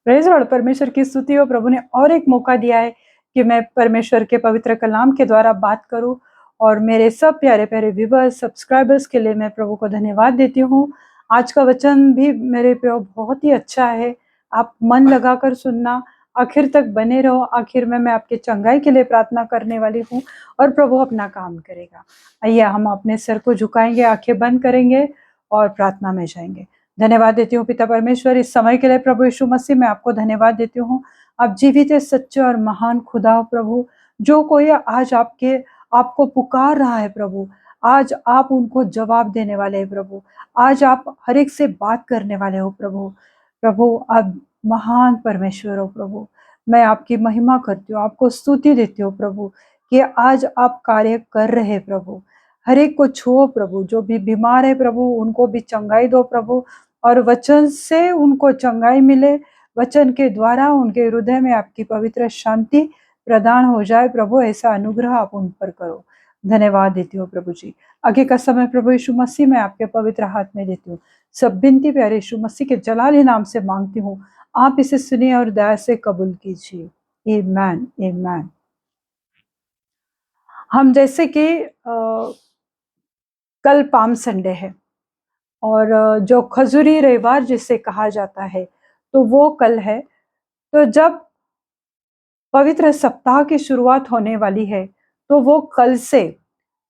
Praise Lord, परमेश्वर की स्तुति हो। प्रभु ने और एक मौका दिया है कि मैं परमेश्वर के पवित्र कलाम के द्वारा बात करूं, और मेरे सब प्यारे-प्यारे व्यूअर्स, सब्सक्राइबर्स के लिए मैं प्रभु को धन्यवाद देती हूं। आज का वचन भी मेरे प्रियो बहुत ही अच्छा है। आप मन लगाकर सुनना, आखिर तक बने रहो। आखिर में मैं आपके चंगाई के लिए प्रार्थना करने वाली हूँ और प्रभु अपना काम करेगा। आइए हम अपने सर को झुकाएंगे, आंखें बंद करेंगे और प्रार्थना में जाएंगे। धन्यवाद देती हूँ पिता परमेश्वर इस समय के लिए। प्रभु यीशु मसीह, मैं आपको धन्यवाद देती हूँ। आप जीवित है, सच्चे और महान खुदा हो प्रभु। जो कोई आज आपको पुकार रहा है प्रभु, आज आप उनको जवाब देने वाले हैं प्रभु। आज आप हर एक से बात करने वाले हो प्रभु। प्रभु आप महान परमेश्वर हो प्रभु। मैं आपकी महिमा करती हूँ, आपको स्तुति देती हूँ प्रभु कि आज आप कार्य कर रहे हैं प्रभु। हर एक को छुओ प्रभु, जो भी बीमार है प्रभु उनको भी चंगाई दो प्रभु, और वचन से उनको चंगाई मिले। वचन के द्वारा उनके हृदय में आपकी पवित्र शांति प्रदान हो जाए प्रभु। ऐसा अनुग्रह आप उन पर करो। धन्यवाद देती हूँ प्रभु जी। आगे का समय प्रभु यीशु मसीह मैं आपके पवित्र हाथ में देती हूँ। सब बिनती प्यारे यीशु मसीह के जलाली नाम से मांगती हूँ, आप इसे सुनिए और दया से कबूल कीजिए। आमीन, आमीन। हम जैसे कि कल पाम संडे है, और जो खजूरी रविवार जिसे कहा जाता है, तो वो कल है। तो जब पवित्र सप्ताह की शुरुआत होने वाली है, तो वो कल से,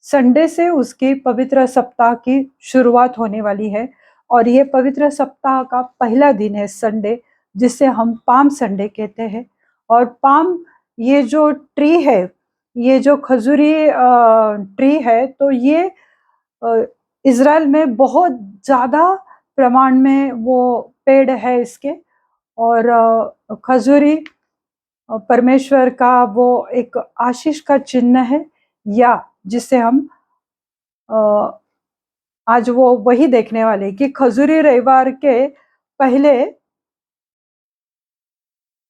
संडे से उसकी पवित्र सप्ताह की शुरुआत होने वाली है। और ये पवित्र सप्ताह का पहला दिन है संडे, जिसे हम पाम संडे कहते हैं। और पाम, ये जो ट्री है, ये जो खजूरी ट्री है, तो ये इज़राइल में बहुत ज़्यादा प्रमाण में वो पेड़ है इसके। और खजूरी परमेश्वर का वो एक आशीष का चिन्ह है, या जिसे हम आज वो वही देखने वाले कि खजूरी रविवार के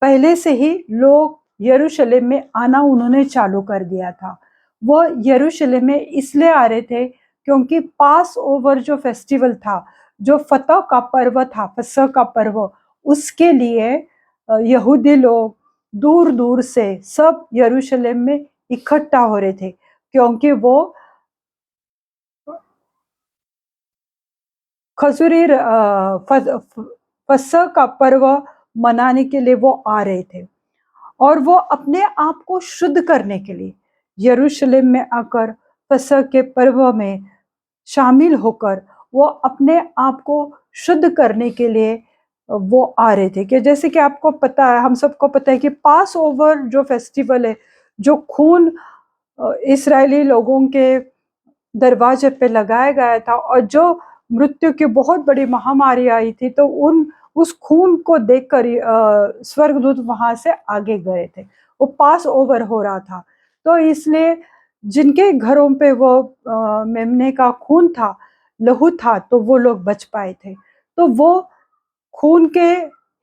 पहले से ही लोग यरूशलेम में आना उन्होंने चालू कर दिया था। वो यरूशलेम में इसलिए आ रहे थे क्योंकि पास ओवर जो फेस्टिवल था, जो फतह का पर्व था, फसह का पर्व, उसके लिए यहूदी लोग दूर दूर से सब यरूशलेम में इकट्ठा हो रहे थे, क्योंकि वो खजूरी फसह का पर्व मनाने के लिए वो आ रहे थे। और वो अपने आप को शुद्ध करने के लिए यरूशलेम में आकर फसह के पर्व में शामिल होकर वो अपने आप को शुद्ध करने के लिए वो आ रहे थे। कि जैसे कि आपको पता है, हम सबको पता है कि पास ओवर जो फेस्टिवल है, जो खून इस्राएली लोगों के दरवाजे पे लगाया गया था, और जो मृत्यु की बहुत बड़ी महामारी आई थी, तो उस खून को देखकर स्वर्गदूत वहां से आगे गए थे। वो पास ओवर हो रहा था, तो इसलिए जिनके घरों पे वो मेमने का खून था, लहू था, तो वो लोग बच पाए थे। तो वो खून के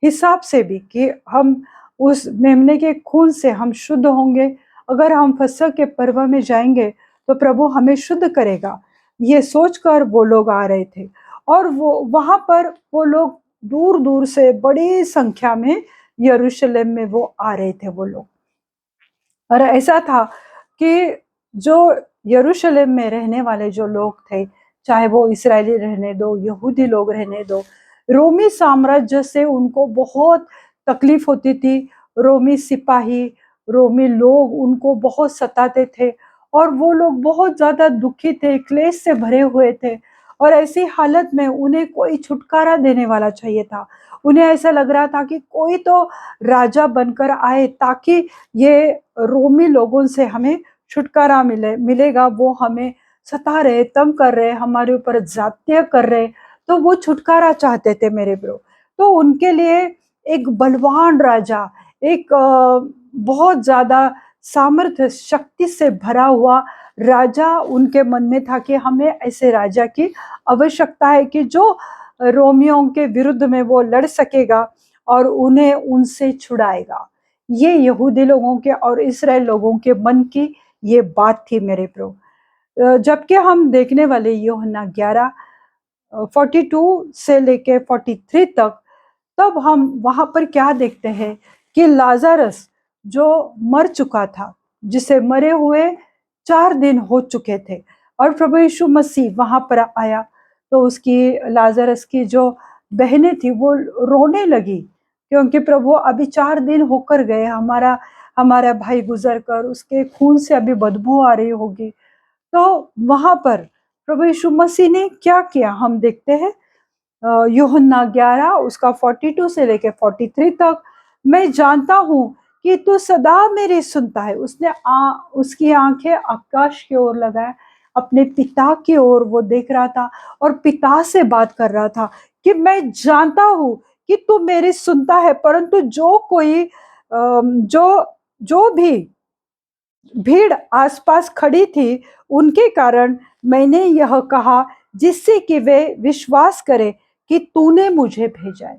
हिसाब से भी कि हम उस मेमने के खून से हम शुद्ध होंगे, अगर हम फसह के पर्व में जाएंगे तो प्रभु हमें शुद्ध करेगा, ये सोचकर वो लोग आ रहे थे। और वो वहां पर वो लोग दूर दूर से बड़ी संख्या में यरूशलेम में वो आ रहे थे वो लोग। और ऐसा था कि जो यरूशलेम में रहने वाले जो लोग थे, चाहे वो इस्राएली रहने दो, यहूदी लोग रहने दो, रोमी साम्राज्य से उनको बहुत तकलीफ होती थी। रोमी सिपाही, रोमी लोग उनको बहुत सताते थे, और वो लोग बहुत ज्यादा दुखी थे, क्लेश से भरे हुए थे। और ऐसी हालत में उन्हें कोई छुटकारा देने वाला चाहिए था। उन्हें ऐसा लग रहा था कि कोई तो राजा बनकर आए, ताकि ये रोमी लोगों से हमें छुटकारा मिलेगा। वो हमें सता रहे, तंग कर रहे, हमारे ऊपर जात्य कर रहे, तो वो छुटकारा चाहते थे मेरे ब्रो। तो उनके लिए एक बलवान राजा, एक बहुत ज्यादा सामर्थ्य शक्ति से भरा हुआ राजा उनके मन में था कि हमें ऐसे राजा की आवश्यकता है कि जो रोमियों के विरुद्ध में वो लड़ सकेगा और उन्हें उनसे छुड़ाएगा। ये यहूदी लोगों के और इस्राएल लोगों के मन की ये बात थी मेरे प्रो। जबकि हम देखने वाले यूहन्ना 11:42 से लेके 43 तक, तब हम वहां पर क्या देखते हैं कि लाजरस जो मर चुका था, जिसे मरे हुए 4 दिन हो चुके थे, और प्रभु यीशु मसीह वहां पर आया, तो उसकी लाजरस की जो बहनें थी वो रोने लगी, क्योंकि प्रभु अभी 4 दिन होकर गए, हमारा हमारा भाई गुजर कर, उसके खून से अभी बदबू आ रही होगी। तो वहां पर प्रभु यीशु मसीह ने क्या किया हम देखते हैं, यूहन्ना 11 उसका 42 से लेके 43 तक। मैं जानता हूं कि तू सदा मेरी सुनता है। उसने उसकी आंखें आकाश की ओर लगाए, अपने पिता की ओर वो देख रहा था और पिता से बात कर रहा था कि मैं जानता हूं कि तू मेरी सुनता है, परंतु जो कोई जो जो भी भीड़ आसपास खड़ी थी उनके कारण मैंने यह कहा, जिससे कि वे विश्वास करें कि तूने मुझे भेजा है।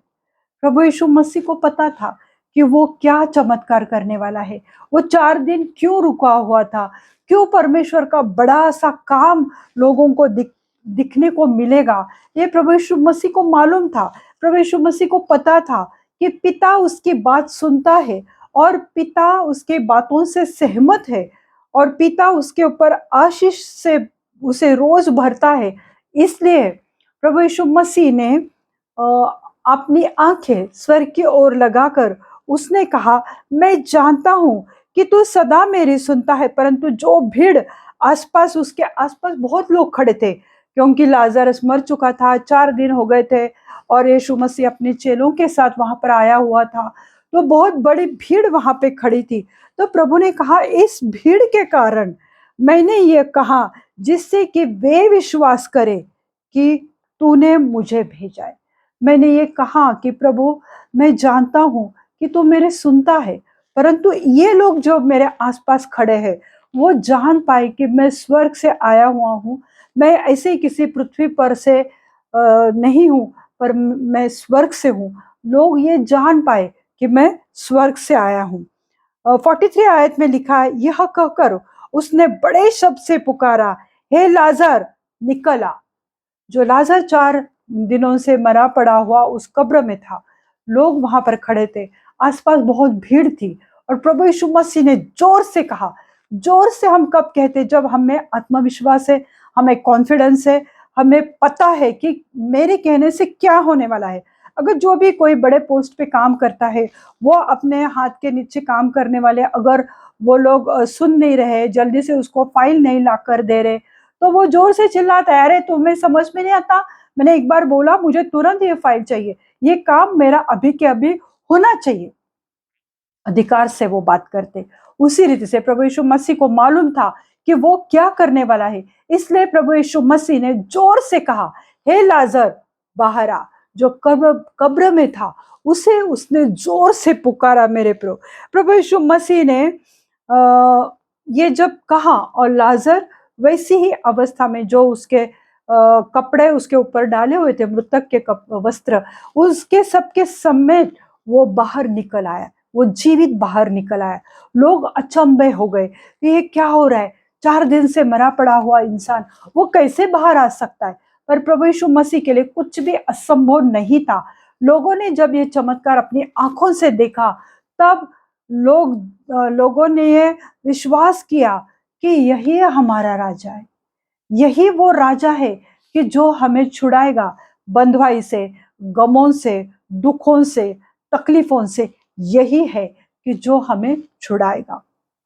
प्रभु यीशु मसीह को पता था कि वो क्या चमत्कार करने वाला है। वो 4 दिन क्यों रुका हुआ था, क्यों परमेश्वर का बड़ा सा काम लोगों को दिखने को मिलेगा, ये प्रभु यीशु मसीह को मालूम था। प्रभु यीशु मसीह को पता था कि पिता उसकी बात सुनता है और पिता उसके बातों से सहमत है, और पिता उसके ऊपर आशीष से उसे रोज भरता है। इसलिए प्रभु यीशु मसीह ने अपनी आंखें स्वर्ग की ओर लगाकर उसने कहा, मैं जानता हूं कि तू सदा मेरी सुनता है, परंतु जो भीड़ आसपास, उसके आसपास बहुत लोग खड़े थे, क्योंकि लाजरस मर चुका था, 4 दिन हो गए थे, और यीशु मसीह अपने चेलों के साथ वहां पर आया हुआ था, तो बहुत बड़ी भीड़ वहां पे खड़ी थी। तो प्रभु ने कहा, इस भीड़ के कारण मैंने ये कहा, जिससे कि वे विश्वास करें कि तूने मुझे भेजा है। मैंने ये कहा कि प्रभु, मैं जानता हूं कि तू मेरे सुनता है, परंतु ये लोग जो मेरे आसपास खड़े हैं वो जान पाए कि मैं स्वर्ग से आया हुआ हूँ। मैं ऐसे ही किसी पृथ्वी पर से नहीं हूँ, पर मैं स्वर्ग से हूँ। लोग ये जान पाए कि मैं स्वर्ग से आया हूँ। 43 आयत में लिखा है, यह कहकर उसने बड़े शब्द से पुकारा, हे लाजर निकल आ। जो लाजर 4 दिनों से मरा पड़ा हुआ उस कब्र में था, लोग वहां पर खड़े थे, आसपास बहुत भीड़ थी, और प्रभु यीशु मसीह ने जोर से कहा। जोर से हम कब कहते, जब हमें आत्मविश्वास है, हमें कॉन्फिडेंस है, हमें पता है कि मेरे कहने से क्या होने वाला है। अगर जो भी कोई बड़े पोस्ट पे काम करता है, वो अपने हाथ के नीचे काम करने वाले, अगर वो लोग सुन नहीं रहे, जल्दी से उसको फाइल नहीं ला कर दे रहे, तो वो जोर से चिल्लाता है, अरे तुम्हें समझ में नहीं आता, मैंने एक बार बोला, मुझे तुरंत ये फाइल चाहिए, ये काम मेरा अभी के अभी होना चाहिए। अधिकार से वो बात करते। उसी रीति से प्रभु यीशु मसीह को मालूम था कि वो क्या करने वाला है, इसलिए प्रभु यीशु मसीह ने जोर से कहा, हे लाजर बाहर आ। जो कब्र कब्र में था उसे उसने जोर से पुकारा। मेरे प्रभु, प्रभु यीशु मसीह ने ये जब कहा, और लाजर वैसी ही अवस्था में, जो उसके कपड़े उसके ऊपर डाले हुए थे, मृतक के वस्त्र, उसके सबके समेत वो बाहर निकल आया, वो जीवित बाहर निकल आया। लोग अचंभे हो गए, ये क्या हो रहा है, 4 दिन से मरा पड़ा हुआ इंसान वो कैसे बाहर आ सकता है। पर प्रभु यीशु मसीह के लिए कुछ भी असंभव नहीं था। लोगों ने जब ये चमत्कार अपनी आंखों से देखा, तब लोगों ने ये विश्वास किया कि यही हमारा राजा है, यही वो राजा है कि जो हमें छुड़ाएगा बंधुआई से, गमों से, दुखों से, तकलीफों से। यही है कि जो हमें छुड़ाएगा।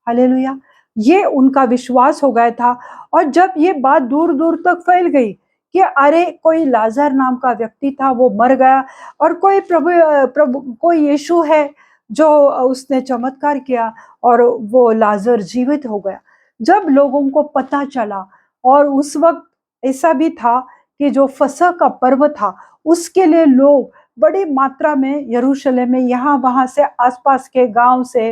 हालेलुया। ये उनका विश्वास हो गया था। और जब ये बात दूर दूर तक फैल गई कि अरे कोई लाजर नाम का व्यक्ति था, वो मर गया, और कोई प्रभु कोई यीशु है जो उसने चमत्कार किया, और वो लाजर जीवित हो गया। जब लोगों को पता चला, और उस वक्त ऐसा भी था कि जो फसह का पर्व था, उसके लिए लोग बड़ी मात्रा में यरूशलेम में, यहाँ वहां से, आसपास के गांव से,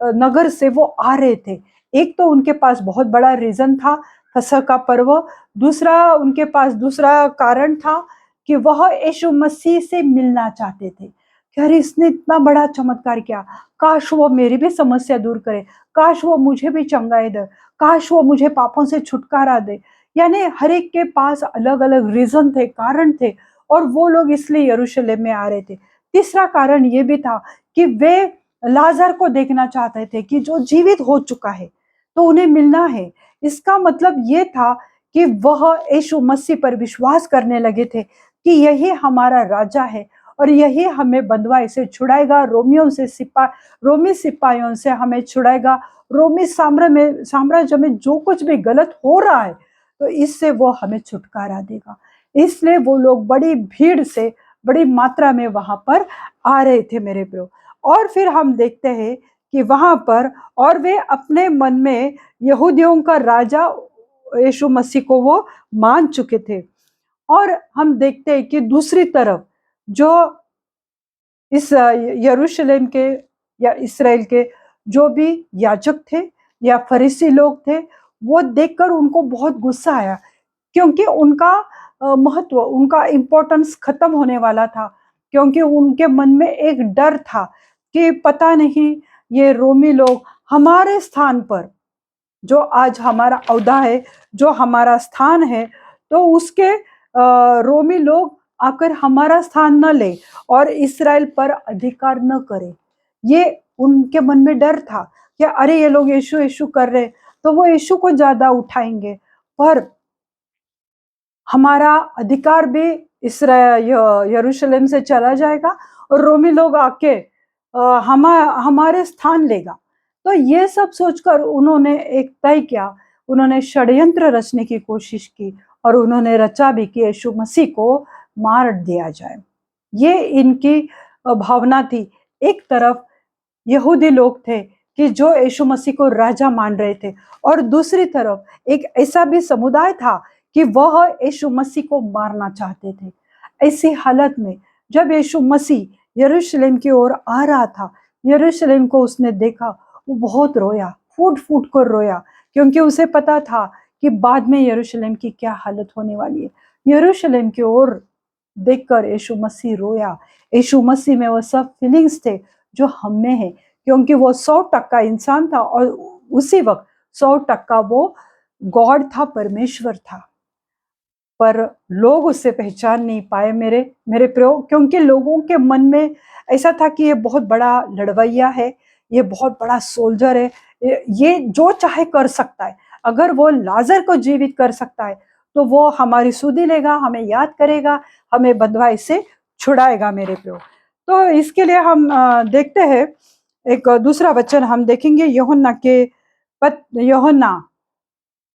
नगर से वो आ रहे थे। एक तो उनके पास बहुत बड़ा रीजन था, फसह का पर्व। दूसरा, उनके पास दूसरा कारण था कि वह यीशु मसीह से मिलना चाहते थे कि अरे इसने इतना बड़ा चमत्कार किया, काश वो मेरी भी समस्या दूर करे, काश वो मुझे भी चंगाई दे, काश वो मुझे पापों से छुटकारा दे। यानी हर एक के पास अलग अलग रीजन थे, कारण थे, और वो लोग इसलिए यरूशलेम में आ रहे थे। तीसरा कारण ये भी था कि वे लाजर को देखना चाहते थे कि जो जीवित हो चुका है, तो उन्हें मिलना है। इसका मतलब ये था कि वह यीशु मसीह पर विश्वास करने लगे थे कि यही हमारा राजा है और यही हमें बंधुआई से छुड़ाएगा, रोमी सिपाहियों से हमें छुड़ाएगा, रोमी साम्राज्य में जो कुछ भी गलत हो रहा है, तो इससे वो हमें छुटकारा देगा। इसलिए वो लोग बड़ी भीड़ से, बड़ी मात्रा में वहां पर आ रहे थे मेरे प्रियो। और फिर हम देखते हैं कि वहां पर, और वे अपने मन में यहूदियों का राजा यीशु मसीह को वो मान चुके थे। और हम देखते हैं कि दूसरी तरफ जो इस यरूशलेम के या इसराइल के जो भी याजक थे या फरीसी लोग थे, वो देखकर उनको बहुत गुस्सा आया, क्योंकि उनका महत्व, उनका इम्पोर्टेंस खत्म होने वाला था। क्योंकि उनके मन में एक डर था कि पता नहीं ये रोमी लोग हमारे स्थान पर, जो आज हमारा औदा है, जो हमारा स्थान है, तो उसके रोमी लोग आकर हमारा स्थान न ले और इसराइल पर अधिकार न करे। ये उनके मन में डर था कि अरे ये लोग यीशु यीशु कर रहे, तो वो यीशु को ज्यादा उठाएंगे, पर हमारा अधिकार भी यरूशलेम से चला जाएगा और रोमी लोग आके हमारे स्थान लेगा। तो ये सब सोचकर उन्होंने एक तय किया, उन्होंने षड्यंत्र रचने की कोशिश की और उन्होंने रचा भी कि यीशु मसीह को मार दिया जाए। ये इनकी भावना थी। एक तरफ यहूदी लोग थे कि जो यीशु मसीह को राजा मान रहे थे, और दूसरी तरफ एक ऐसा भी समुदाय था कि वह यीशु मसीह को मारना चाहते थे। ऐसी हालत में जब यीशु मसीह यरूशलेम की ओर आ रहा था, यरूशलेम को उसने देखा, वो बहुत रोया, फूट फूट कर रोया, क्योंकि उसे पता था कि बाद में यरूशलेम की क्या हालत होने वाली है। यरूशलेम की ओर देखकर यीशु मसीह रोया। यीशु मसीह में वो सब फीलिंग्स थे जो हम में है, क्योंकि वो 100% इंसान था और उसी वक्त 100% वो गॉड था, परमेश्वर था। पर लोग उससे पहचान नहीं पाए मेरे प्रियो, क्योंकि लोगों के मन में ऐसा था कि ये बहुत बड़ा लड़वैया है, ये बहुत बड़ा सोल्जर है, ये जो चाहे कर सकता है। अगर वो लाजर को जीवित कर सकता है, तो वो हमारी सुधि लेगा, हमें याद करेगा, हमें बंधुआई से छुड़ाएगा मेरे प्रियो। तो इसके लिए हम देखते हैं, एक दूसरा वचन हम देखेंगे, यूहन्ना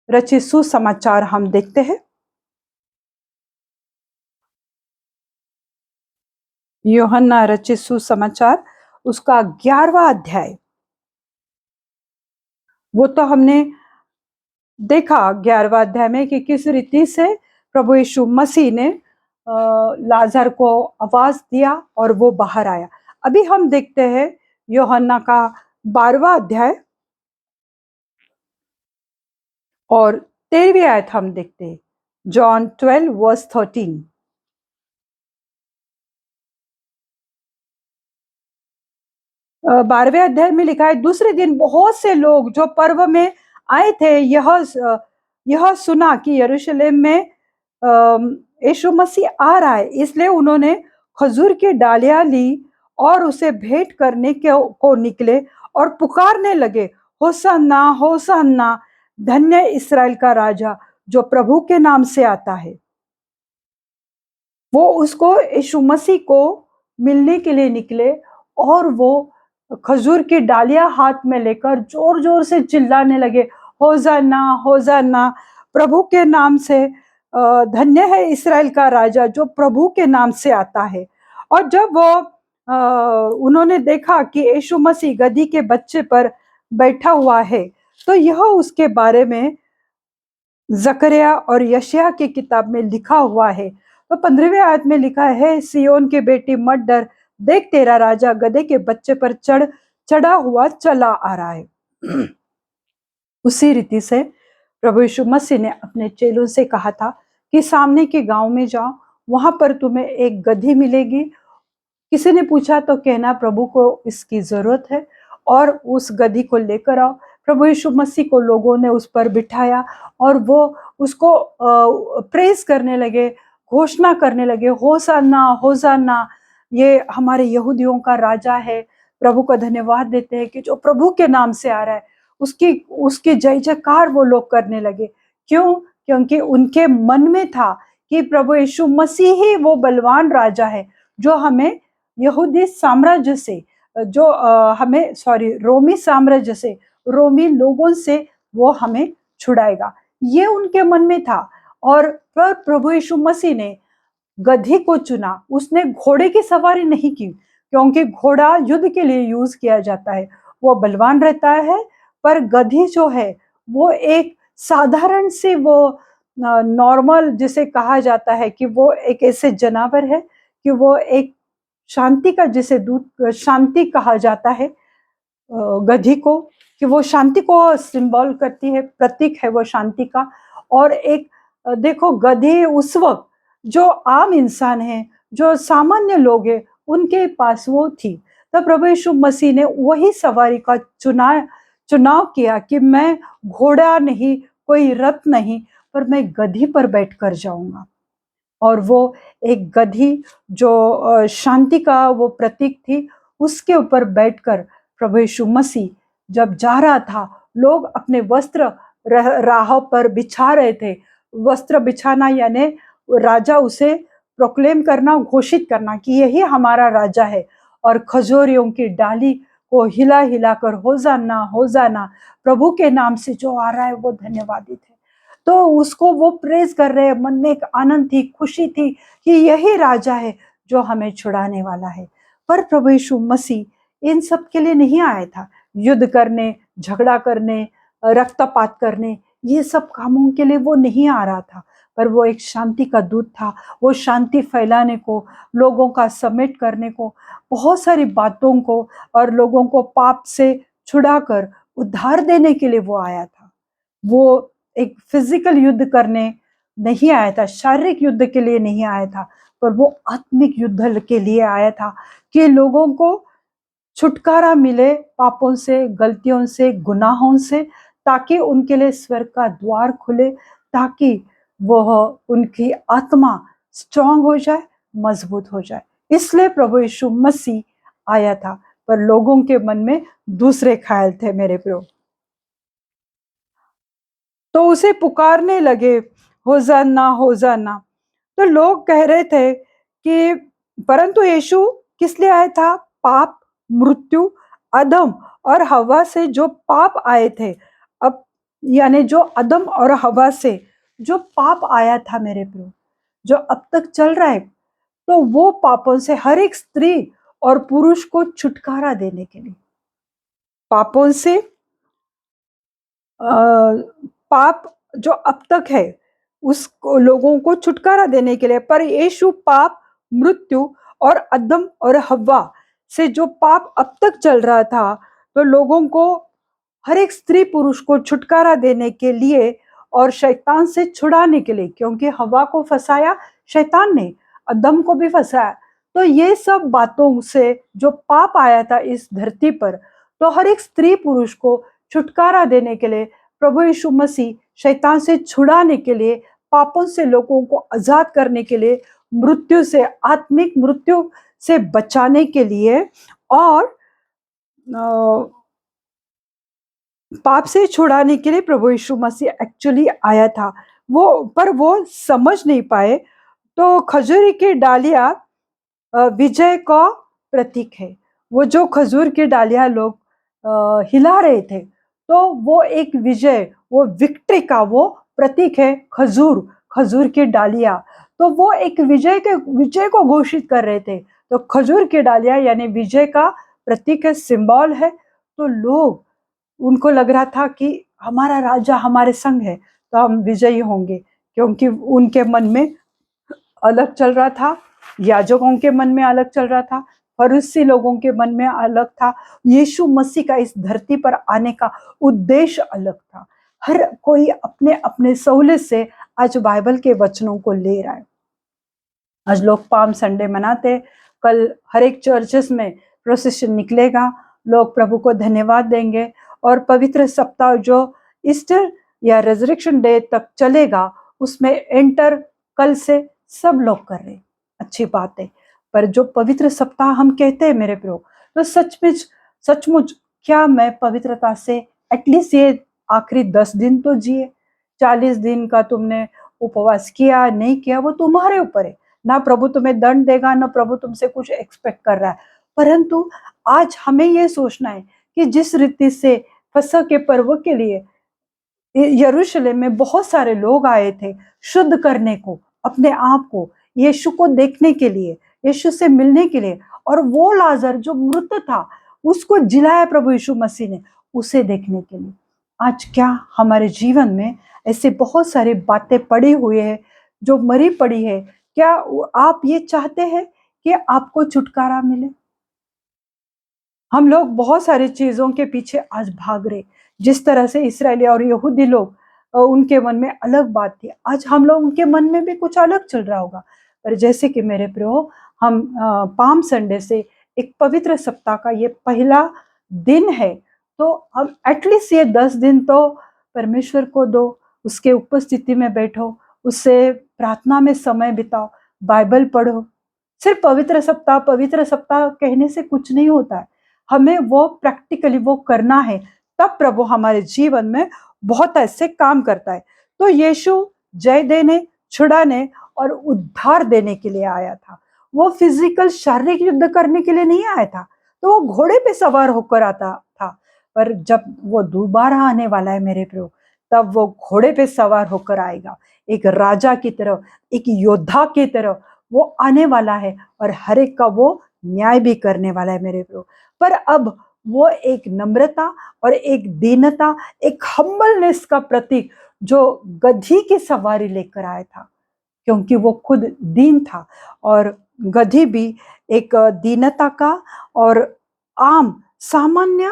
रचित सुसमाचार हम देखते हैं। यूहन्ना रचित सुसमाचार, उसका 11वां अध्याय। वो तो हमने देखा 11वां अध्याय में कि किस रीति से प्रभु यीशु मसीह ने लाजर को आवाज दिया और वो बाहर आया। अभी हम देखते हैं यूहन्ना का 12वां अध्याय और 13वीं आयत हम देखते हैं, जॉन 12:13। 12वें अध्याय में लिखा है, दूसरे दिन बहुत से लोग जो पर्व में आए थे यह सुना कि यरूशलेम में यीशु मसीह आ रहा है, इसलिए उन्होंने खजूर की डालियां ली और उसे भेंट करने को निकले और पुकारने लगे, होसन्ना होसन्ना, धन्य इस्राएल का राजा जो प्रभु के नाम से आता है। वो उसको यीशु मसीह को मिलने के लिए निकले और वो खजूर की डालियां हाथ में लेकर जोर जोर से चिल्लाने लगे, होसन्ना होसन्ना, प्रभु के नाम से, धन्य है इस्राएल का राजा जो प्रभु के नाम से आता है। और जब वो उन्होंने देखा कि यीशु मसीह गधी के बच्चे पर बैठा हुआ है, तो यह उसके बारे में जकरिया और यशायाह की किताब में लिखा हुआ है। तो 15वें आयत में लिखा है, सियोन की बेटी मत डर, देख तेरा राजा गधे के बच्चे पर चढ़ा हुआ चला आ रहा है। उसी रीति से प्रभु यीशु मसीह ने अपने चेलों से कहा था कि सामने के गांव में जाओ, वहां पर तुम्हें एक गधी मिलेगी, किसी ने पूछा तो कहना प्रभु को इसकी जरूरत है और उस गधी को लेकर आओ। प्रभु यीशु मसीह को लोगों ने उस पर बिठाया और वो उसको प्रेज करने लगे, घोषणा करने लगे, होसन्ना होसन्ना, ये हमारे यहूदियों का राजा है। प्रभु को धन्यवाद देते हैं कि जो प्रभु के नाम से आ रहा है उसकी उसकी जय जयकार वो लोग करने लगे। क्यों? क्योंकि उनके मन में था कि प्रभु यीशु मसीह ही वो बलवान राजा है जो हमें यहूदी साम्राज्य से जो हमें रोमी साम्राज्य से, रोमी लोगों से वो हमें छुड़ाएगा। ये उनके मन में था। और प्रभु यीशु मसीह ने गधी को चुना। उसने घोड़े की सवारी नहीं की, क्योंकि घोड़ा युद्ध के लिए यूज किया जाता है, वो बलवान रहता है। पर गधी जो है वो एक साधारण से वो नॉर्मल जिसे कहा जाता है कि वो एक ऐसे जानवर है कि वो एक शांति का, जिसे दूत शांति कहा जाता है गधी को, कि वो शांति को सिंबल करती है, प्रतीक है वो शांति का। और एक देखो गधी उस वक्त जो आम इंसान है, जो सामान्य लोग हैं, उनके पास वो थी। तब प्रभु यीशु मसीह ने वही सवारी का चुनाव किया कि मैं घोड़ा नहीं, कोई रथ नहीं, पर मैं गधी पर बैठकर जाऊंगा। और वो एक गधी जो शांति का वो प्रतीक थी, उसके ऊपर बैठकर प्रभु यीशु मसीह जब जा रहा था, लोग अपने वस्त्र राह पर बिछा रहे थे। वस्त्र बिछाना यानी राजा उसे प्रोक्लेम करना, घोषित करना कि यही हमारा राजा है। और खजूरियों की डाली को हिला हिला कर होजाना होजाना, प्रभु के नाम से जो आ रहा है वो धन्यवादित है। तो उसको वो प्रेज कर रहे हैं। मन में एक आनंद थी, खुशी थी कि यही राजा है जो हमें छुड़ाने वाला है। पर प्रभु यीशु मसीह इन सब के लिए नहीं आया था। युद्ध करने, झगड़ा करने, रक्तपात करने, ये सब कामों के लिए वो नहीं आ रहा था। पर वो एक शांति का दूत था। वो शांति फैलाने को, लोगों का समेट करने को, बहुत सारी बातों को और लोगों को पाप से छुड़ाकर उद्धार देने के लिए वो आया था। वो एक फिजिकल युद्ध करने नहीं आया था, शारीरिक युद्ध के लिए नहीं आया था, पर वो आत्मिक युद्ध के लिए आया था कि लोगों को छुटकारा मिले पापों से, गलतियों से, गुनाहों से, ताकि उनके लिए स्वर्ग का द्वार खुले, ताकि वह उनकी आत्मा स्ट्रांग हो जाए, मजबूत हो जाए। इसलिए प्रभु यीशु मसीह आया था। पर लोगों के मन में दूसरे ख्याल थे मेरे प्रियो। तो उसे पुकारने लगे, होजाना होजाना। तो लोग कह रहे थे कि परंतु यीशु किस लिए आया था? पाप, मृत्यु, अधम और हवा से जो पाप आए थे, अब यानी जो अदम और हवा से जो पाप आया था मेरे प्रभु, जो अब तक चल रहा है, तो वो पापों से हर एक स्त्री और पुरुष को छुटकारा देने के लिए, पापों से पाप जो अब तक है उस लोगों को छुटकारा देने के लिए। पर यीशु पाप, मृत्यु और अदम और हव्वा से जो पाप अब तक चल रहा था, तो लोगों को, हर एक स्त्री पुरुष को छुटकारा देने के लिए और शैतान से छुड़ाने के लिए, क्योंकि हव्वा को फंसाया शैतान ने, अदम को भी फंसाया। तो ये सब बातों से जो पाप आया था इस धरती पर, तो हर एक स्त्री पुरुष को छुटकारा देने के लिए प्रभु यीशु मसीह शैतान से छुड़ाने के लिए, पापों से लोगों को आजाद करने के लिए, मृत्यु से, आत्मिक मृत्यु से बचाने के लिए और पाप से छुड़ाने के लिए प्रभु यीशु मसीह एक्चुअली आया था। वो समझ नहीं पाए। तो खजूर की डालियां विजय का प्रतीक है। वो जो खजूर की डालियां लोग हिला रहे थे, तो वो एक विजय, वो विक्ट्री का वो प्रतीक है। खजूर की डालियां, तो वो एक विजय को घोषित कर रहे थे। तो खजूर की डालियां यानी विजय का प्रतीक है, सिंबल है। तो लोग, उनको लग रहा था कि हमारा राजा हमारे संग है तो हम विजयी होंगे, क्योंकि उनके मन में अलग चल रहा था, याजकों के मन में अलग चल रहा था, फरीसी लोगों के मन में अलग था। यीशु मसीह का इस धरती पर आने का उद्देश्य अलग था। हर कोई अपने अपने सहूलियत से आज बाइबल के वचनों को ले रहा है। आज लोग पाम संडे मनाते, कल हर एक चर्चेस में प्रोसेशन निकलेगा, लोग प्रभु को धन्यवाद देंगे, और पवित्र सप्ताह जो ईस्टर या रेजरेक्शन डे तक चलेगा, उसमें एंटर कल से सब लोग कर रहे, अच्छी बात है। पर जो पवित्र सप्ताह हम कहते हैं मेरे प्रियो, तो सचमुच क्या मैं पवित्रता से एटलीस्ट ये आखिरी 10 दिन तो जिए। 40 दिन का तुमने उपवास किया नहीं किया वो तुम्हारे ऊपर है, ना प्रभु तुम्हें दंड देगा, ना प्रभु तुमसे कुछ एक्सपेक्ट कर रहा है। परंतु आज हमें ये सोचना है कि जिस रीति से फसह के पर्व के लिए यरूशलेम में बहुत सारे लोग आए थे शुद्ध करने को, अपने आप को यीशु को देखने के लिए, यीशु से मिलने के लिए, और वो लाजर जो मृत था उसको जिलाया प्रभु यीशु मसीह ने उसे देखने के लिए। आज क्या हमारे जीवन में ऐसे बहुत सारी बातें पड़ी हुई है जो मरी पड़ी है? क्या आप ये चाहते हैं कि आपको छुटकारा मिले? हम लोग बहुत सारी चीजों के पीछे आज भाग रहे, जिस तरह से इसराइली और यहूदी लोग उनके मन में अलग बात थी, आज हम लोग उनके मन में भी कुछ अलग चल रहा होगा। पर जैसे कि मेरे प्रियो, हम पाम संडे से एक पवित्र सप्ताह का ये पहला दिन है, तो हम एटलीस्ट ये 10 दिन तो परमेश्वर को दो, उसके उपस्थिति में बैठो, उससे प्रार्थना में समय बिताओ, बाइबल पढ़ो। सिर्फ पवित्र सप्ताह कहने से कुछ नहीं होता है, हमें वो प्रैक्टिकली वो करना है, तब प्रभु हमारे जीवन में बहुत ऐसे काम करता है। तो यीशु जय देने, छुड़ाने और उद्धार देने के लिए आया था। वो फिजिकल शारीरिक युद्ध करने के लिए नहीं आया था, तो वो घोड़े पे सवार होकर आता था। पर जब वो दोबारा आने वाला है मेरे प्रियो, तब वो घोड़े पे सवार होकर आएगा, एक राजा की तरह, एक योद्धा की तरह वो आने वाला है, और हर एक का वो न्याय भी करने वाला है मेरे प्रियो। पर अब वो एक नम्रता और एक दीनता, एक हम्बलनेस का प्रतीक जो गधी की सवारी लेकर आया था, क्योंकि वो खुद दीन था, और गधी भी एक दीनता का और आम सामान्य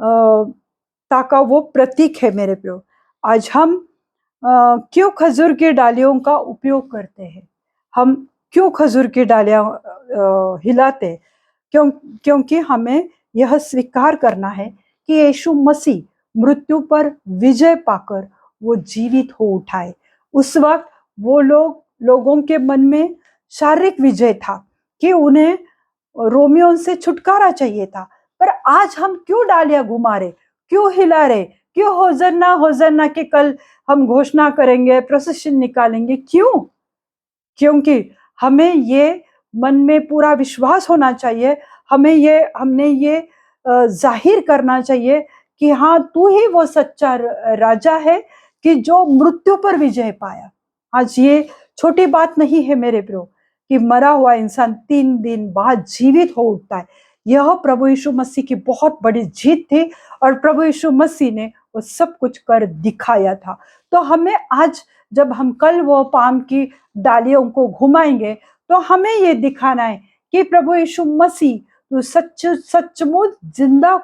ता का वो प्रतीक है मेरे प्रियो। आज हम क्यों खजूर की डालियों का उपयोग करते हैं? हम क्यों खजूर की डालियां हिलाते हैं? क्योंकि हमें यह स्वीकार करना है कि यीशु मसीह मृत्यु पर विजय पाकर वो जीवित हो उठाए। उस वक्त वो लोगों के मन में शारीरिक विजय था कि उन्हें रोमियों से छुटकारा चाहिए था, पर आज हम क्यों डालियां घुमा रहे, क्यों हिला रहे, क्यों होजन्ना होजन्ना के कल हम घोषणा करेंगे, प्रोसेशन निकालेंगे? क्यों? क्योंकि हमें ये मन में पूरा विश्वास होना चाहिए, हमने ये जाहिर करना चाहिए कि हाँ, तू ही वो सच्चा राजा है कि जो मृत्यु पर विजय पाया। आज ये छोटी बात नहीं है मेरे प्रियो कि मरा हुआ इंसान 3 दिन बाद जीवित हो उठता है। यह प्रभु यीशु मसीह की बहुत बड़ी जीत थी, और प्रभु यीशु मसीह ने वो सब कुछ कर दिखाया था। तो हमें आज, जब हम कल वो पाम की डालियों को घुमाएंगे, तो हमें ये दिखाना है कि प्रभु यीशु मसीह तू सचमुच जिंदा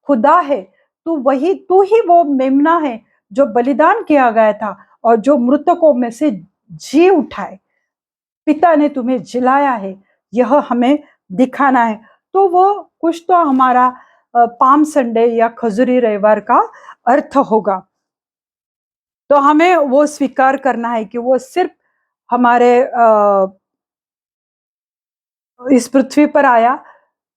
खुदा है, तू ही वो मेमना है जो बलिदान किया गया था और जो मृतकों में से जी उठाए। पिता ने तुम्हें जिलाया है, यह हमें दिखाना है। तो वो कुछ तो हमारा पाम संडे या खजूरी रविवार का अर्थ होगा। तो हमें वो स्वीकार करना है कि वो सिर्फ हमारे इस पृथ्वी पर आया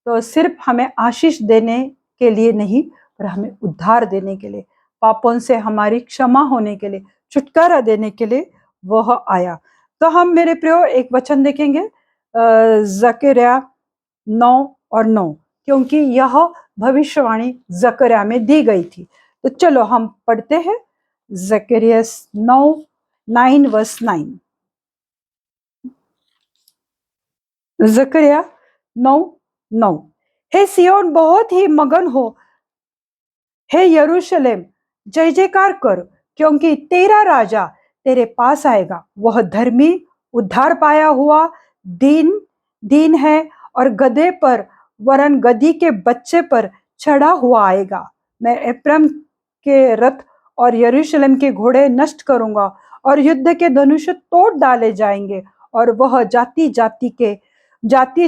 तो सिर्फ हमें आशीष देने के लिए नहीं, पर हमें उद्धार देने के लिए, पापों से हमारी क्षमा होने के लिए, छुटकारा देने के लिए वह आया। तो हम मेरे प्रियो एक वचन देखेंगे, जकरिया 9:9, क्योंकि यह भविष्यवाणी जकरिया में दी गई थी। तो चलो हम पढ़ते हैं जकरिया 9:9। जकरिया 9:9। हे सियोन बहुत ही मगन हो, हे यरूशलेम जय जयकार कर, क्योंकि तेरा राजा तेरे पास आएगा। वह धर्मी, उद्धार पाया हुआ, दीन है, और गधे पर वरन गधी के बच्चे पर चढ़ा हुआ आएगा। मैं एप्रैम के रथ और यरूशलेम के घोड़े नष्ट करूंगा, और युद्ध के धनुष तोड़ डाले जाएंगे, और वह जाति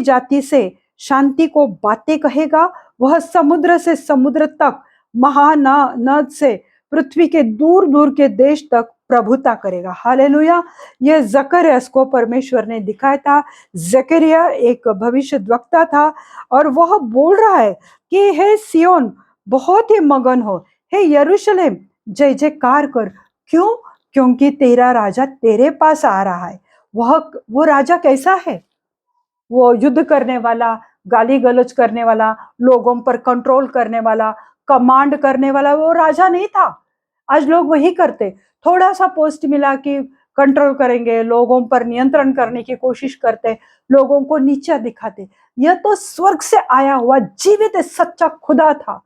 जाति से शांति को बातें कहेगा। वह समुद्र से समुद्र तक, महानद से पृथ्वी के दूर दूर के देश तक प्रभुता करेगा। हालेलुया। ये जकरियास को परमेश्वर ने दिखाया था। जकरिया एक भविष्यद्वक्ता था और वह बोल रहा है कि हे सियोन बहुत ही मगन हो, हे यरूशलेम जय जयकार कर। क्यों? क्योंकि तेरा राजा तेरे पास आ रहा है। वो राजा कैसा है? वो युद्ध करने वाला, गाली गलौज करने वाला, लोगों पर कंट्रोल करने वाला, कमांड करने वाला वो राजा नहीं था। आज लोग वही करते, थोड़ा सा पोस्ट मिला कि कंट्रोल करेंगे, लोगों पर नियंत्रण करने की कोशिश करते, लोगों को नीचा दिखाते। यह तो स्वर्ग से आया हुआ जीवित सच्चा खुदा था।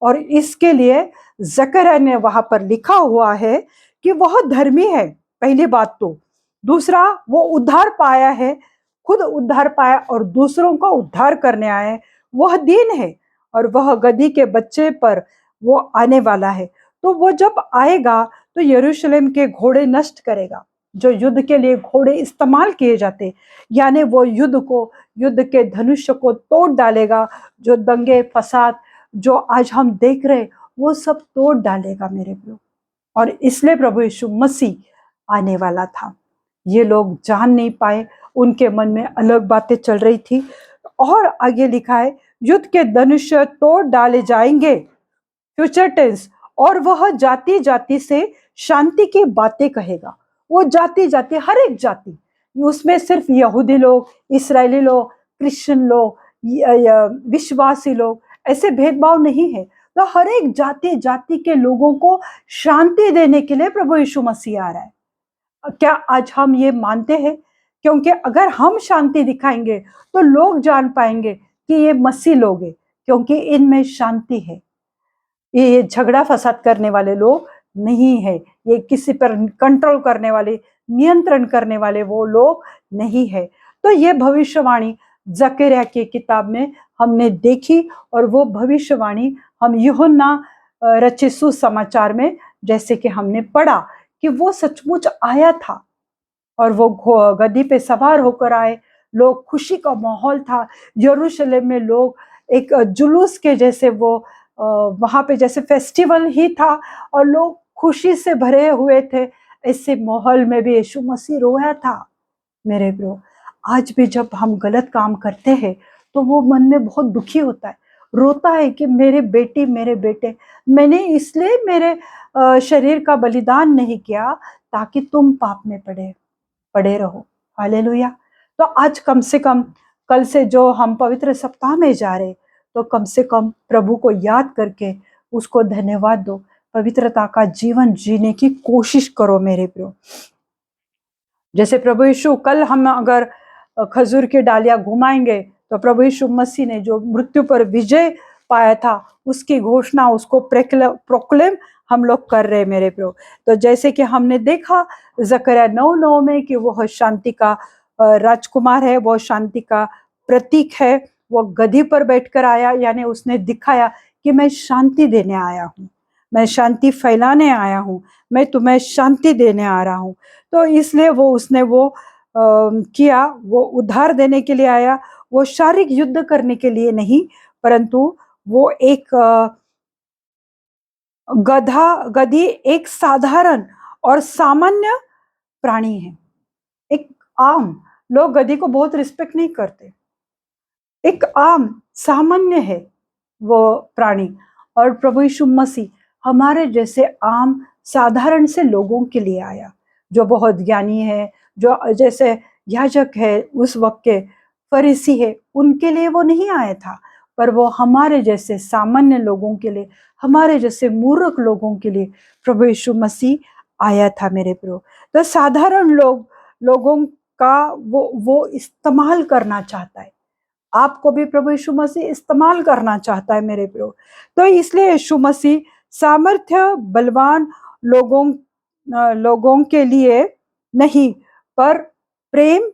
और इसके लिए जकरिया ने वहां पर लिखा हुआ है कि वह धर्मी है, पहली बात तो। दूसरा, वो उद्धार पाया है, खुद उद्धार पाया और दूसरों का उद्धार करने आया है। वह दीन है और वह गधी के बच्चे पर वो आने वाला है। तो वो जब आएगा तो यरूशलेम के घोड़े नष्ट करेगा, जो युद्ध के लिए घोड़े इस्तेमाल किए जाते, यानी वो युद्ध के धनुष्य को तोड़ डालेगा। जो दंगे फसाद जो आज हम देख रहे, वो सब तोड़ डालेगा मेरे प्रियो। और इसलिए प्रभु यीशु मसीह आने वाला था। ये लोग जान नहीं पाए, उनके मन में अलग बातें चल रही थी। और आगे लिखा है, युद्ध के धनुष्य तोड़ डाले जाएंगे, फ्यूचर टेंस, और वह जाति जाति से शांति की बातें कहेगा। वो जाति जाति, हर एक जाति, उसमें सिर्फ यहूदी लोग, इस्राएली लोग, क्रिश्चियन लोग, विश्वासी लोग, ऐसे भेदभाव नहीं है। तो हर एक जाति जाति के लोगों को शांति देने के लिए प्रभु यीशु मसीह आ रहा है। क्या आज हम ये मानते हैं? क्योंकि अगर हम शांति दिखाएंगे तो लोग जान पाएंगे कि ये मसीह लोग हैं, क्योंकि इनमें शांति है। ये झगड़ा फसाद करने वाले लोग नहीं है, ये किसी पर कंट्रोल करने वाले, नियंत्रण करने वाले वो लोग नहीं है। तो ये भविष्यवाणी जकरिया की किताब में हमने देखी, और वो भविष्यवाणी हम यूहन्ना रचित सुसमाचार में जैसे कि हमने पढ़ा कि वो सचमुच आया था और वो गद्दी पे सवार होकर आए। लोग, खुशी का माहौल था यरूशलेम में, लोग एक जुलूस के जैसे वो वहां पे जैसे फेस्टिवल ही था और लोग खुशी से भरे हुए थे। ऐसे माहौल में भी यीशु मसीह रोया था मेरे प्रियो। आज भी जब हम गलत काम करते हैं तो वो मन में बहुत दुखी होता है, रोता है कि मेरे बेटी मेरे बेटे, मैंने इसलिए मेरे शरीर का बलिदान नहीं किया ताकि तुम पाप में पड़े रहो। हालेलुया। तो आज कम से कम कल से जो हम पवित्र सप्ताह में जा रहे, तो कम से कम प्रभु को याद करके उसको धन्यवाद दो, पवित्रता का जीवन जीने की कोशिश करो मेरे प्रियो। जैसे प्रभु यीशु, कल हम अगर खजूर की डालियां घुमाएंगे तो प्रभु यीशु मसीह ने जो मृत्यु पर विजय पाया था उसकी घोषणा, उसको प्रोक्लेम हम लोग कर रहे मेरे प्रियो। तो जैसे कि हमने देखा जकरिया 9:9 में कि वह शांति का राजकुमार है, वह शांति का प्रतीक है। वो गधी पर बैठकर आया, यानी उसने दिखाया कि मैं शांति देने आया हूँ, मैं शांति फैलाने आया हूँ, मैं तुम्हें शांति देने आ रहा हूँ। तो इसलिए उसने किया, वो उद्धार देने के लिए आया। वो शारीरिक युद्ध करने के लिए नहीं, परंतु वो एक गधी एक साधारण और सामान्य प्राणी है। एक आम, लोग गधी को बहुत रिस्पेक्ट नहीं करते, एक आम सामान्य है वो प्राणी। और प्रभु यीशु मसीह हमारे जैसे आम साधारण से लोगों के लिए आया, जो बहुत ज्ञानी है, जो जैसे याजक है उस वक्त के, फरीसी है, उनके लिए वो नहीं आया था, पर वो हमारे जैसे सामान्य लोगों के लिए, हमारे जैसे मूर्ख लोगों के लिए प्रभु यीशु मसीह आया था मेरे प्रियो। तो साधारण लोगों का वो इस्तेमाल करना चाहता है। आपको भी प्रभु यीशु मसीह इस्तेमाल करना चाहता है मेरे प्रियो। तो इसलिए यीशु मसीह सामर्थ्य बलवान लोगों के लिए नहीं, पर प्रेम,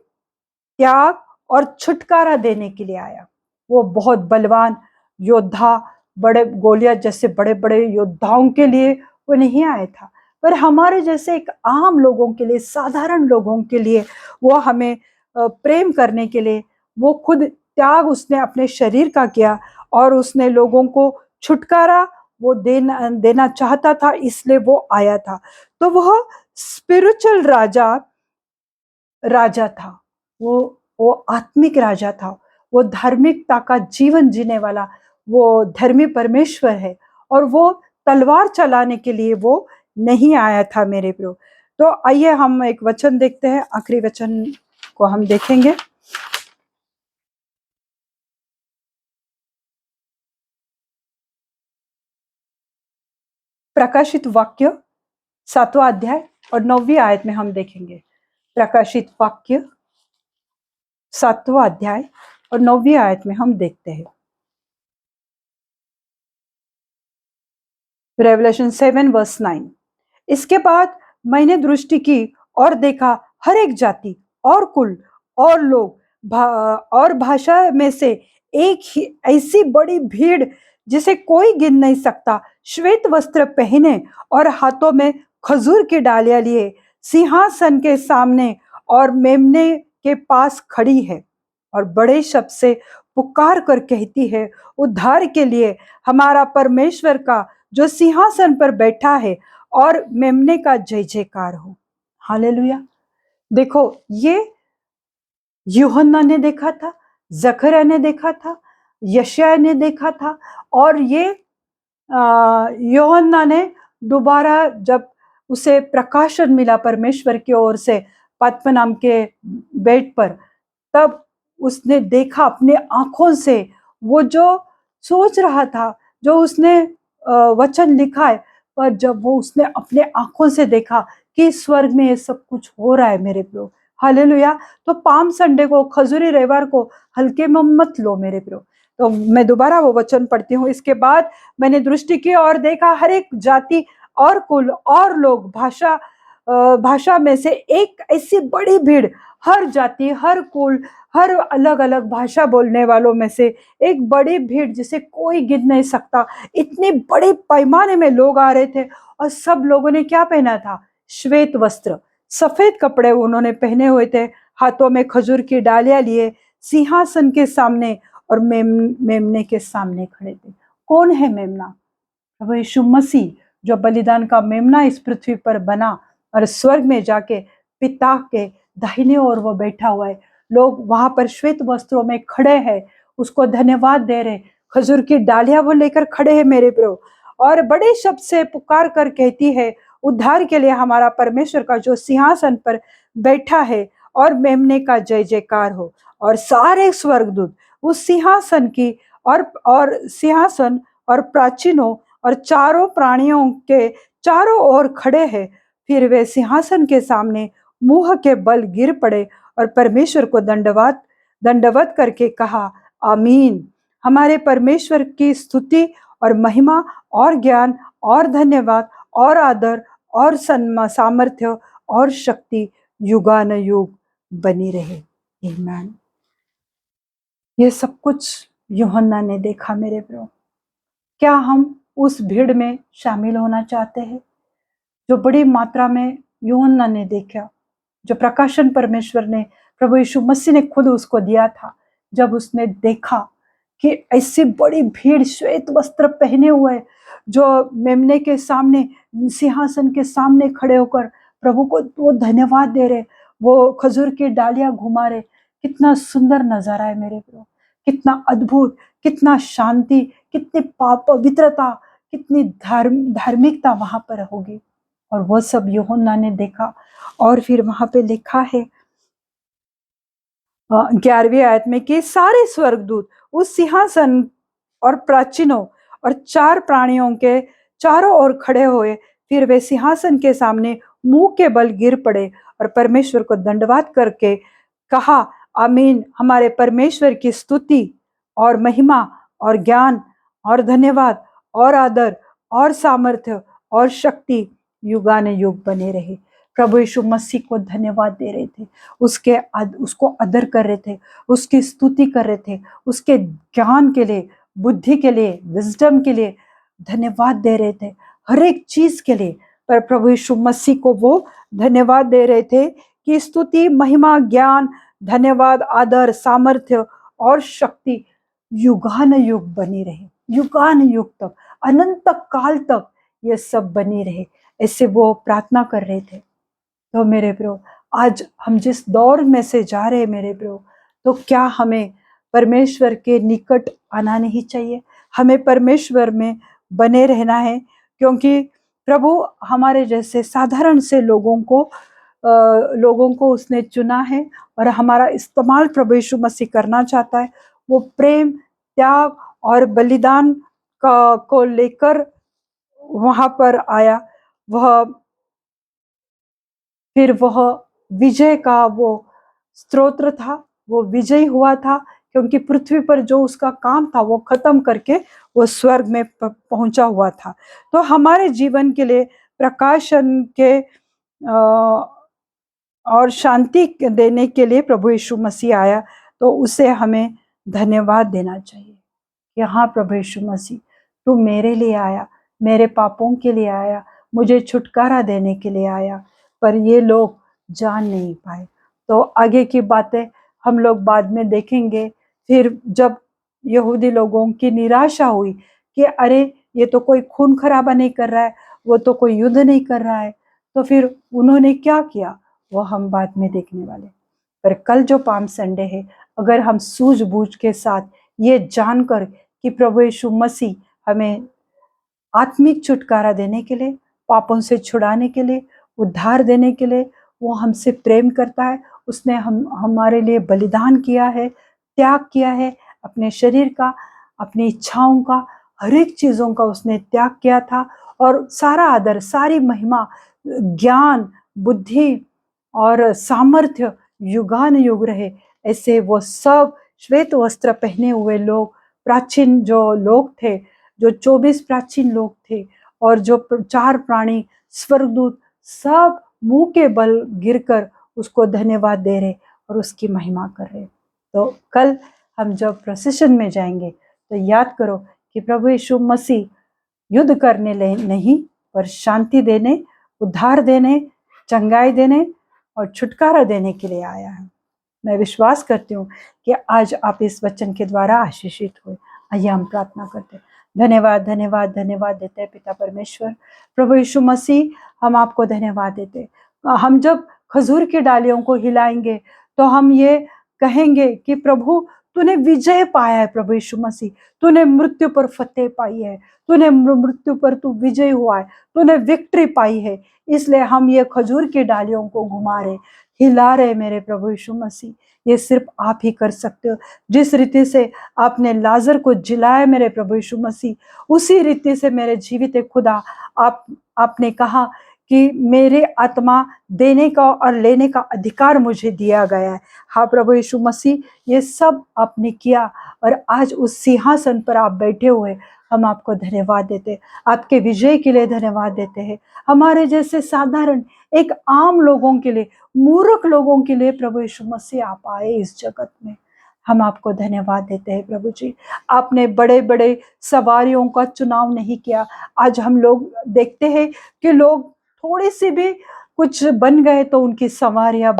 त्याग और छुटकारा देने के लिए आया। वो बहुत बलवान योद्धा, बड़े गोलियत जैसे बड़े बड़े योद्धाओं के लिए वो नहीं आया था, पर हमारे जैसे एक आम लोगों के लिए, साधारण लोगों के लिए वो हमें प्रेम करने के लिए, वो खुद त्याग उसने अपने शरीर का किया और उसने लोगों को छुटकारा वो देना चाहता था, इसलिए वो आया था। तो वह स्पिरिचुअल राजा था, वो आत्मिक राजा था, वो धार्मिकता का जीवन जीने वाला वो धर्मी परमेश्वर है। और वो तलवार चलाने के लिए वो नहीं आया था मेरे प्रियो। तो आइए हम एक वचन देखते हैं, आखिरी वचन को हम देखेंगे। प्रकाशित वाक्य 7वां अध्याय और 9वीं आयत में हम देखेंगे। प्रकाशित वाक्य 7वां अध्याय और 9वीं आयत में हम देखते हैं। रेवलेशन 7:9। इसके बाद मैंने दृष्टि की और देखा, हर एक जाति और कुल और लोग और भाषा में से एक ही ऐसी बड़ी भीड़ जिसे कोई गिन नहीं सकता, श्वेत वस्त्र पहने और हाथों में खजूर की डालियां लिए सिंहासन के सामने और मेमने के पास खड़ी है और बड़े शब्द से पुकार कर कहती है, उद्धार के लिए हमारा परमेश्वर का जो सिंहासन पर बैठा है और मेमने का जय जयकार हो। हालेलुया। देखो, ये यूहन्ना ने देखा था, जकरिया ने देखा था, यशायाह ने देखा था, और ये यूहन्ना ने दोबारा जब उसे प्रकाशन मिला परमेश्वर की ओर से पद्मनाम के बेड पर, तब उसने देखा अपने आंखों से वो जो सोच रहा था, जो उसने वचन लिखा है, पर जब वो उसने अपने आंखों से देखा कि स्वर्ग में ये सब कुछ हो रहा है मेरे प्रियो। हालेलुया। तो पाम संडे को, खजूरी रविवार को हल्के में मत लो मेरे प्रियो। तो मैं दोबारा वो वचन पढ़ती हूँ। इसके बाद मैंने दृष्टि की और देखा, हर एक जाति और कुल और लोग भाषा में से एक ऐसी बड़ी भीड़, हर जाति, हर कुल, हर अलग अलग भाषा बोलने वालों में से एक बड़ी भीड़ जिसे कोई गिन नहीं सकता, इतने बड़े पैमाने में लोग आ रहे थे। और सब लोगों ने क्या पहना था? श्वेत वस्त्र, सफेद कपड़े उन्होंने पहने हुए थे, हाथों में खजूर की डालियां लिए सिंहासन के सामने और मेमने के सामने खड़े थे। कौन है मेमना? प्रभु यीशु मसीह, जो बलिदान का मेमना इस पृथ्वी पर बना और स्वर्ग में जाके पिता के दाहिने ओर वो बैठा हुआ है। लोग वहां पर श्वेत वस्त्रों में खड़े हैं, उसको धन्यवाद दे रहे, खजूर की डालियां वो लेकर खड़े हैं मेरे प्रभु, और बड़े शब्द से पुकार कर कहती है, उद्धार के लिए हमारा परमेश्वर का जो सिंहासन पर बैठा है और मेमने का जय जयकार हो। और सारे स्वर्गदूत उस सिंहासन की और सिंहासन और प्राचीनों और चारों प्राणियों के चारों ओर खड़े हैं। फिर वे सिंहासन के सामने मुंह के बल गिर पड़े और परमेश्वर को दंडवत करके कहा, आमीन। हमारे परमेश्वर की स्तुति और महिमा और ज्ञान और धन्यवाद और आदर और सामर्थ्य और शक्ति युगानुयुग बनी रहे। आमीन। ये सब कुछ यूहन्ना ने देखा मेरे प्रियो। क्या हम उस भीड़ में शामिल होना चाहते हैं जो बड़ी मात्रा में यूहन्ना ने देखा, जो प्रकाशन परमेश्वर ने, प्रभु यीशु मसीह ने खुद उसको दिया था? जब उसने देखा कि ऐसी बड़ी भीड़ श्वेत वस्त्र पहने हुए जो मेमने के सामने, सिंहासन के सामने खड़े होकर प्रभु को वो धन्यवाद दे रहे, वो खजूर की डालियां घुमा रहे, कितना सुंदर नजारा है मेरे प्रभु, कितना अद्भुत, कितना शांति, कितनी पवित्रता, कितनी धार्मिकता वहां पर होगी। और वो सब यूहन्ना ने देखा। और फिर वहां पे लिखा है 11वीं आयत में कि सारे स्वर्गदूत उस सिंहासन और प्राचीनों और चार प्राणियों के चारों ओर खड़े हुए। फिर वे सिंहासन के सामने मुंह के बल गिर पड़े और परमेश्वर को दंडवात करके कहा, आमीन। हमारे परमेश्वर की स्तुति और महिमा और ज्ञान और धन्यवाद और आदर और सामर्थ्य और शक्ति युगानुयुग बने रहे। प्रभु यीशु मसीह को धन्यवाद दे रहे थे, उसको आदर कर रहे थे, उसकी स्तुति कर रहे थे, उसके ज्ञान के लिए, बुद्धि के लिए, विजडम के लिए धन्यवाद दे रहे थे, हर एक चीज के लिए। पर प्रभु यीशु मसीह को वो धन्यवाद दे रहे थे कि स्तुति, महिमा, ज्ञान, धन्यवाद, आदर, सामर्थ्य और शक्ति युगानुयुग बनी रहे, युगानुयुग तक, अनंत काल तक ये सब बनी रहे। ऐसे वो प्रार्थना कर रहे थे। तो मेरे प्रभु, आज हम जिस दौर में से जा रहे हैं मेरे प्रभु, तो क्या हमें परमेश्वर के निकट आना नहीं चाहिए? हमें परमेश्वर में बने रहना है, क्योंकि प्रभु हमारे जैसे साधारण से लोगों को उसने चुना है और हमारा इस्तेमाल प्रभु यीशु मसीह करना चाहता है। वो प्रेम, त्याग और बलिदान को लेकर वहां पर आया। वह फिर वह विजय का वो स्तोत्र था, वो विजयी हुआ था, क्योंकि पृथ्वी पर जो उसका काम था वो खत्म करके वो स्वर्ग में पहुंचा हुआ था। तो हमारे जीवन के लिए प्रकाशन के और शांति देने के लिए प्रभु यीशु मसीह आया, तो उसे हमें धन्यवाद देना चाहिए कि हाँ प्रभु यीशु मसीह, तू मेरे लिए आया, मेरे पापों के लिए आया, मुझे छुटकारा देने के लिए आया, पर ये लोग जान नहीं पाए। तो आगे की बातें हम लोग बाद में देखेंगे। फिर जब यहूदी लोगों की निराशा हुई कि अरे ये तो कोई खून खराबा नहीं कर रहा है, वो तो कोई युद्ध नहीं कर रहा है, तो फिर उन्होंने क्या किया वो हम बाद में देखने वाले। पर कल जो पाम संडे है, अगर हम सूझबूझ के साथ ये जानकर कि प्रभु यीशु मसीह हमें आत्मिक छुटकारा देने के लिए, पापों से छुड़ाने के लिए, उद्धार देने के लिए वो हमसे प्रेम करता है, उसने हमारे लिए बलिदान किया है, त्याग किया है, अपने शरीर का, अपनी इच्छाओं का, हर एक चीजों का उसने त्याग किया था। और सारा आदर, सारी महिमा, ज्ञान, बुद्धि और सामर्थ्य युगान युग रहे, ऐसे वो सब श्वेत वस्त्र पहने हुए लोग, प्राचीन जो लोग थे, जो 24 प्राचीन लोग थे, और जो 4 प्राणी स्वर्गदूत, सब मुंह के बल गिरकर उसको धन्यवाद दे रहे और उसकी महिमा कर रहे। तो कल हम जब प्रोसेशन में जाएंगे तो याद करो कि प्रभु यीशु मसीह युद्ध करने नहीं, पर शांति देने, उद्धार देने, चंगाई देने और छुटकारा देने के लिए आया है। मैं विश्वास करती हूँ कि आज आप इस वचन के द्वारा आशीषित हुए। आइए हम प्रार्थना करते हैं। धन्यवाद धन्यवाद धन्यवाद देते हैं पिता परमेश्वर, प्रभु यीशु मसीह, हम आपको धन्यवाद देते हैं। हम जब खजूर की डालियों को हिलाएंगे तो हम ये कहेंगे कि प्रभु तूने विजय पाया है, प्रभु यीशु मसीह तूने मृत्यु पर फतेह पाई है, तूने मृत्यु पर तू विजय हुआ है, तूने विक्ट्री पाई है। इसलिए हम ये खजूर की डालियों को घुमा रहे, हिला रहे मेरे प्रभु यीशु मसीह। ये सिर्फ आप ही कर सकते हो। जिस रीति से आपने लाजर को जिलाया मेरे प्रभु यीशु मसीह, उसी रीति से मेरे जीवित खुदा आपने कहा कि मेरे आत्मा देने का और लेने का अधिकार मुझे दिया गया है। हाँ प्रभु यीशु मसीह, ये सब आपने किया और आज उस सिंहासन पर आप बैठे हुए, हम आपको धन्यवाद देते हैं, आपके विजय के लिए धन्यवाद देते हैं। हमारे जैसे साधारण एक आम लोगों के लिए, मूर्ख लोगों के लिए प्रभु यीशु मसीह आप आए इस जगत में, हम आपको धन्यवाद देते हैं प्रभु जी। आपने बड़े बड़े सवारियों का चुनाव नहीं किया। आज हम लोग देखते हैं कि लोग थोड़ी सी भी कुछ बन गए तो उनकी सवारियां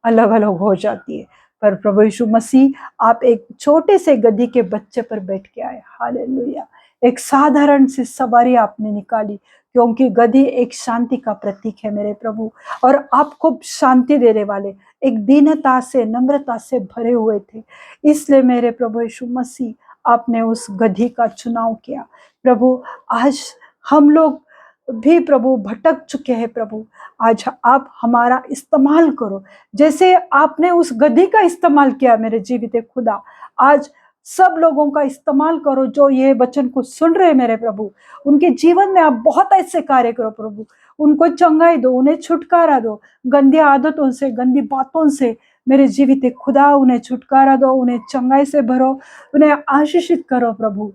अलग अलग हो जाती है, पर प्रभु यीशु मसीह आप एक छोटे से गधी के बच्चे पर बैठ के आए। हालेलुया। एक साधारण सी सवारी आपने निकाली, क्योंकि गधी एक शांति का प्रतीक है मेरे प्रभु, और आप खूब शांति देने वाले, एक दीनता से, नम्रता से भरे हुए थे। इसलिए मेरे प्रभु यीशु मसीह आपने उस गधी का चुनाव किया। प्रभु आज हम लोग भी प्रभु भटक चुके हैं प्रभु, आज आप हमारा इस्तेमाल करो जैसे आपने उस गधी का इस्तेमाल किया मेरे जीवित खुदा। आज सब लोगों का इस्तेमाल करो जो ये वचन को सुन रहे मेरे प्रभु, उनके जीवन में आप बहुत ऐसे कार्य करो प्रभु, उनको चंगाई दो, उन्हें छुटकारा दो, गंदी आदतों से, गंदी बातों से मेरे जीवित खुदा उन्हें छुटकारा दो, उन्हें चंगाई से भरो, उन्हें आशीषित करो प्रभु।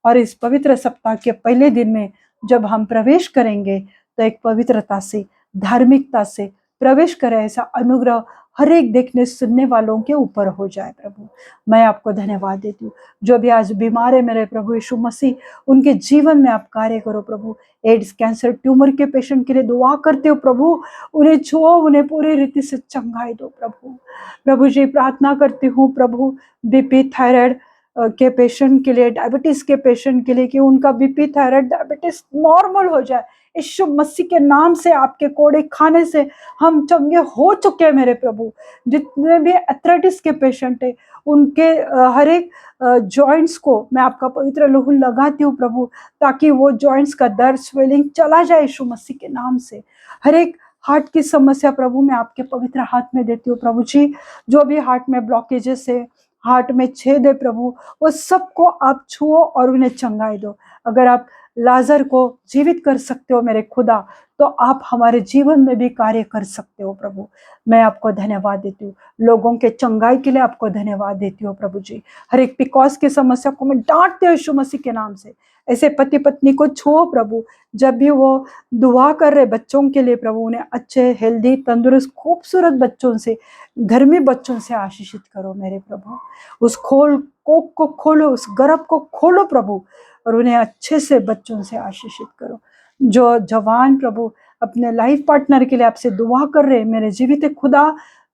और इस पवित्र सप्ताह के पहले दिन में जब हम प्रवेश करेंगे तो एक पवित्रता से, धार्मिकता से प्रवेश करें, ऐसा अनुग्रह हर एक देखने सुनने वालों के ऊपर हो जाए प्रभु। मैं आपको धन्यवाद देती हूँ। जो भी आज बीमार है मेरे प्रभु यीशु मसीह, उनके जीवन में आप कार्य करो प्रभु। एड्स, कैंसर, ट्यूमर के पेशेंट के लिए दुआ करते हो प्रभु, उन्हें छुओ, उन्हें पूरी रीति से चंगाई दो प्रभु। प्रभु जी प्रार्थना करती हूँ प्रभु, बीपी, थायराइड के पेशेंट के लिए, डायबिटीज के पेशेंट के लिए, कि उनका बीपी, थायराइड, डायबिटीज नॉर्मल हो जाए यीशु मसीह के नाम से आपके कोड़े खाने से हम चंगे हो चुके हैं मेरे प्रभु। जितने भी एथराइटिस के पेशेंट है उनके हर एक जॉइंट्स को मैं आपका पवित्र लहू लगाती हूँ प्रभु, ताकि वो जॉइंट्स का दर्द स्वेलिंग चला जाए यीशु मसीह के नाम से। हर एक हार्ट की समस्या प्रभु मैं आपके पवित्र हाथ में देती हूँ प्रभु जी। जो भी हार्ट में ब्लॉकेजेस है, हार्ट में छेद है प्रभु, वो सबको आप छुओ और उन्हें चंगाई दो। अगर आप लाजर को जीवित कर सकते हो मेरे खुदा, तो आप हमारे जीवन में भी कार्य कर सकते हो प्रभु। मैं आपको धन्यवाद देती हूँ, लोगों के चंगाई के लिए आपको धन्यवाद देती हूँ प्रभु जी। हर एक पिकॉस की समस्या को मैं डांटती हूँ यीशु मसीह के नाम से। ऐसे पति पत्नी को छुओ प्रभु, जब भी वो दुआ कर रहे बच्चों के लिए प्रभु, उन्हें अच्छे हेल्दी तंदुरुस्त खूबसूरत बच्चों से, धर्मी बच्चों से आशीषित करो मेरे प्रभु। उस कोक को खोलो, उस गर्भ को खोलो प्रभु, और उन्हें अच्छे से बच्चों से आशीषित करो। जो जवान प्रभु अपने लाइफ पार्टनर के लिए आपसे दुआ कर रहे मेरे जीवित खुदा,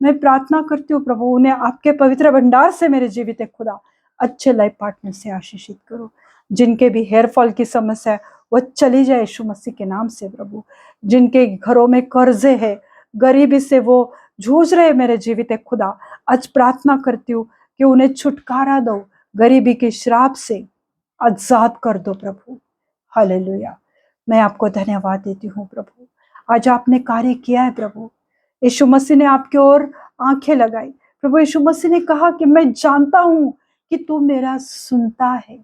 मैं प्रार्थना करती हूँ प्रभु, उन्हें आपके पवित्र भंडार से मेरे जीवित खुदा अच्छे लाइफ पार्टनर से आशीषित करो। जिनके भी हेयर फॉल की समस्या है वो चली जाए यीशु मसीह के नाम से प्रभु। जिनके घरों में कर्जे है, गरीबी से वो जूझ रहे मेरे जीवित खुदा, आज प्रार्थना करती हूँ कि उन्हें छुटकारा दो, गरीबी के श्राप से आजाद कर दो प्रभु। हालेलुया। मैं आपको धन्यवाद देती हूँ प्रभु, आज आपने कार्य किया है प्रभु। यीशु मसीह ने आपकी ओर आंखें लगाई प्रभु। यीशु मसीह ने कहा कि मैं जानता हूं कि तू मेरा सुनता है,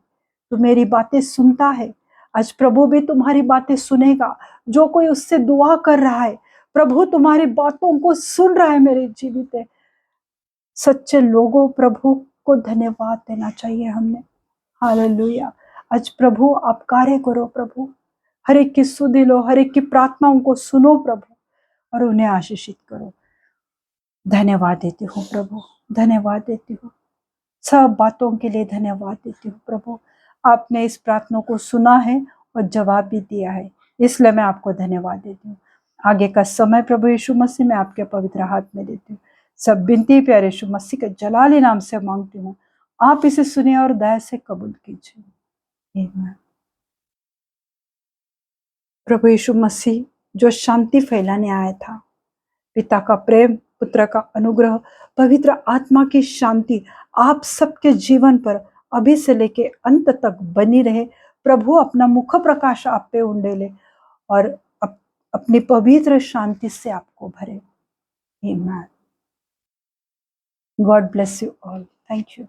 तू मेरी बातें सुनता है। आज प्रभु भी तुम्हारी बातें सुनेगा। जो कोई उससे दुआ कर रहा है, प्रभु तुम्हारी बातों को सुन रहा है मेरे जीवित सच्चे लोगों, प्रभु को धन्यवाद देना चाहिए हमने। हालेलुया। आज प्रभु आप कार्य करो प्रभु, हर एक की सुधि लो, हर एक की प्रार्थनाओं को सुनो प्रभु, और उन्हें आशीषित करो। धन्यवाद देती हूँ प्रभु, धन्यवाद देती हूँ, सब बातों के लिए धन्यवाद देती हूँ प्रभु। आपने इस प्रार्थना को सुना है और जवाब भी दिया है, इसलिए मैं आपको धन्यवाद देती हूँ। आगे का समय प्रभु यीशु मसीह मैं आपके पवित्र हाथ में देती हूँ। सब बिनती प्यारे यीशु मसीह के जलाली नाम से मांगती हूँ, आप इसे सुनिए और दया से कबूल कीजिए। आमीन। प्रभु यीशु मसीह जो शांति फैलाने आया था, पिता का प्रेम, पुत्र का अनुग्रह, पवित्र आत्मा की शांति आप सबके जीवन पर अभी से लेके अंत तक बनी रहे। प्रभु अपना मुख प्रकाश आप पे उंडेले और अपनी पवित्र शांति से आपको भरे। आमीन। God bless you all. Thank you.